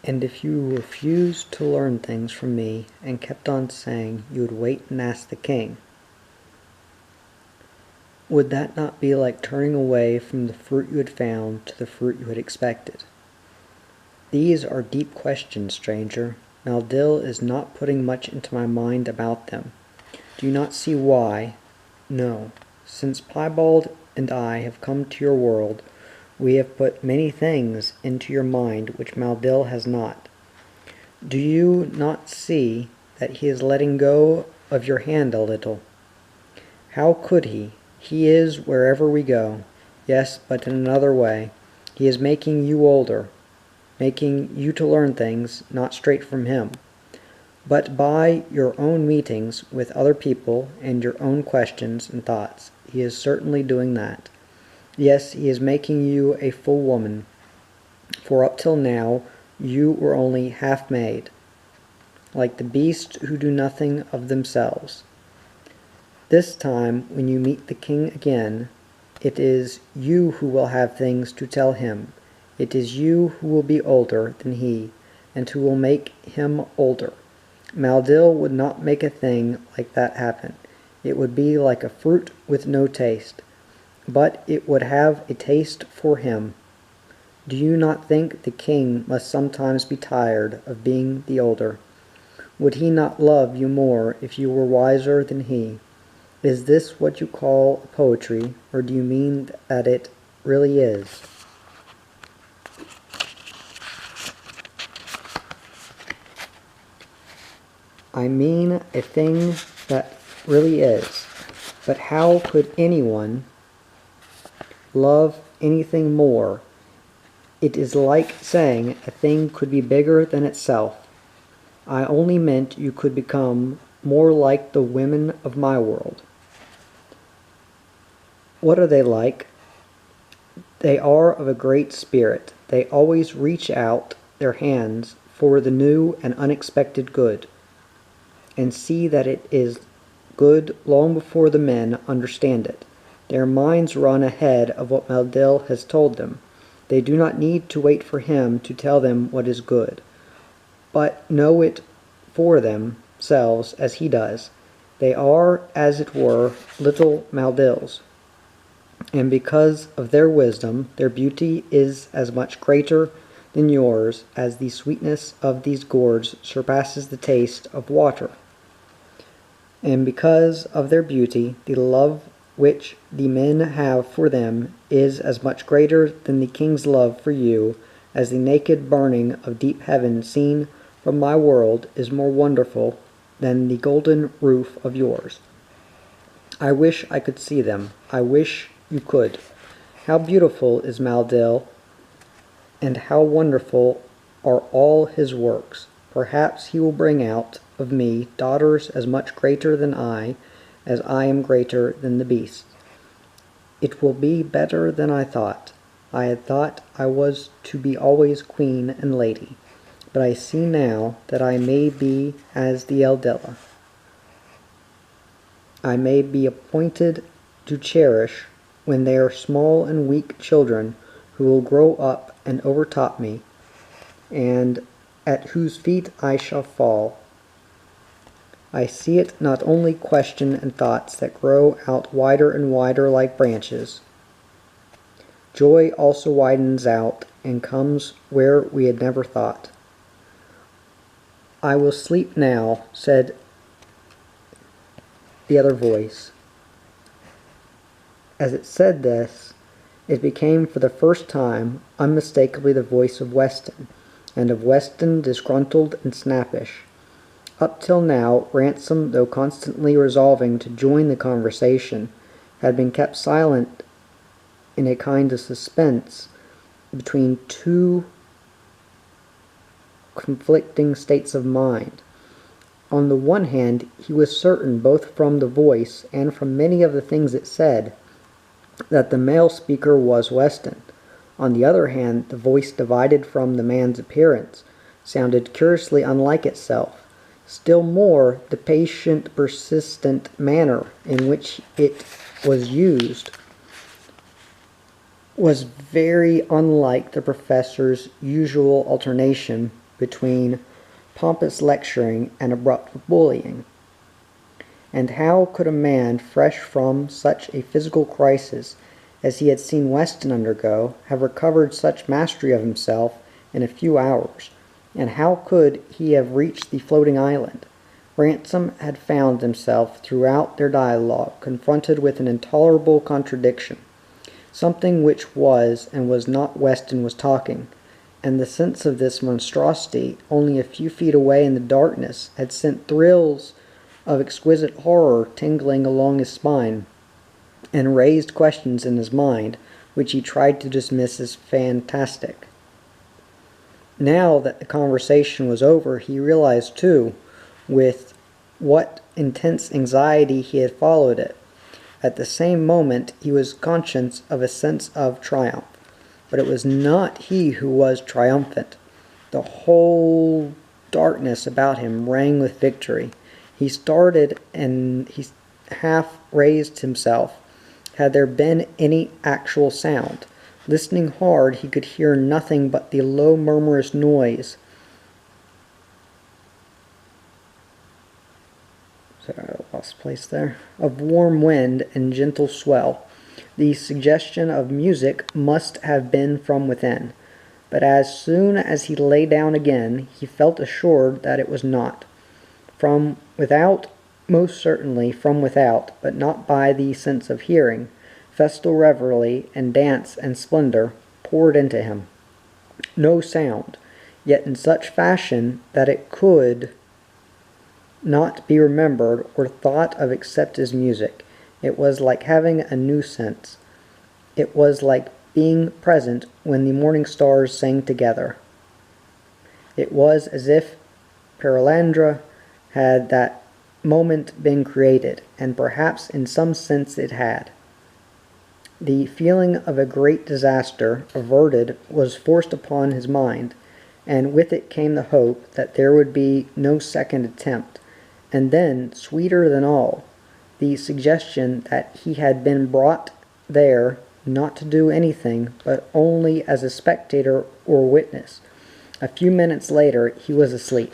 And if you refused to learn things from me and kept on saying you would wait and ask the king, would that not be like turning away from the fruit you had found to the fruit you had expected? These are deep questions, stranger. Maldil is not putting much into my mind about them. Do you not see why? No. Since Piebald and I have come to your world, we have put many things into your mind which Maldil has not. Do you not see that he is letting go of your hand a little? How could he? He is wherever we go. Yes, but in another way. He is making you older, making you to learn things not straight from him, but by your own meetings with other people and your own questions and thoughts. He is certainly doing that. Yes, he is making you a full woman, for up till now you were only half made, like the beasts who do nothing of themselves. This time, when you meet the king again, it is you who will have things to tell him. It is you who will be older than he, and who will make him older. Maldil would not make a thing like that happen. It would be like a fruit with no taste, but it would have a taste for him. Do you not think the king must sometimes be tired of being the older? Would he not love you more if you were wiser than he? Is this what you call poetry, or do you mean that it really is? I mean a thing that really is. But how could anyone love anything more? It is like saying a thing could be bigger than itself. I only meant you could become more like the women of my world. What are they like? They are of a great spirit. They always reach out their hands for the new and unexpected good, and see that it is good long before the men understand it. Their minds run ahead of what Maldil has told them. They do not need to wait for him to tell them what is good, but know it for themselves as he does. They are, as it were, little Maldils, and because of their wisdom, their beauty is as much greater than yours as the sweetness of these gourds surpasses the taste of water. And because of their beauty, the love which the men have for them is as much greater than the king's love for you as the naked burning of deep heaven seen from my world is more wonderful than the golden roof of yours. I wish I could see them. I wish you could. How beautiful is Maldil, and how wonderful are all his works. Perhaps he will bring out of me daughters as much greater than I, as I am greater than the beasts. It will be better than I thought. I had thought I was to be always queen and lady, but I see now that I may be as the Eldella. I may be appointed to cherish when they are small and weak children who will grow up and overtop me, and at whose feet I shall fall. I see it not only question and thoughts that grow out wider and wider like branches. Joy also widens out and comes where we had never thought. I will sleep now, said the other voice. As it said this, it became for the first time unmistakably the voice of Weston, and of Weston disgruntled and snappish. Up till now, Ransom, though constantly resolving to join the conversation, had been kept silent in a kind of suspense between two conflicting states of mind. On the one hand, he was certain, both from the voice and from many of the things it said, that the male speaker was Weston. On the other hand, the voice, divided from the man's appearance, sounded curiously unlike itself. Still more, the patient, persistent manner in which it was used was very unlike the professor's usual alternation between pompous lecturing and abrupt bullying. And how could a man fresh from such a physical crisis as he had seen Weston undergo have recovered such mastery of himself in a few hours? And how could he have reached the floating island? Ransom had found himself throughout their dialogue confronted with an intolerable contradiction. Something which was and was not Weston was talking, and the sense of this monstrosity only a few feet away in the darkness had sent thrills of exquisite horror tingling along his spine, and raised questions in his mind which he tried to dismiss as fantastic. Now that the conversation was over, he realized, too, with what intense anxiety he had followed it. At the same moment he was conscious of a sense of triumph. But it was not he who was triumphant. The whole darkness about him rang with victory. He started and he half raised himself. Had there been any actual sound? Listening hard, he could hear nothing but the low murmurous noise. Sorry, I lost place there. Of warm wind and gentle swell. The suggestion of music must have been from within. But as soon as he lay down again, he felt assured that it was not. From without, most certainly from without, but not by the sense of hearing, festal revelry and dance and splendor poured into him. No sound, yet in such fashion that it could not be remembered or thought of except as music. It was like having a new sense. It was like being present when the morning stars sang together. It was as if Perelandra had that moment been created, and perhaps in some sense it had. The feeling of a great disaster averted was forced upon his mind, and with it came the hope that there would be no second attempt, and then, sweeter than all, the suggestion that he had been brought there not to do anything, but only as a spectator or witness. A few minutes later he was asleep.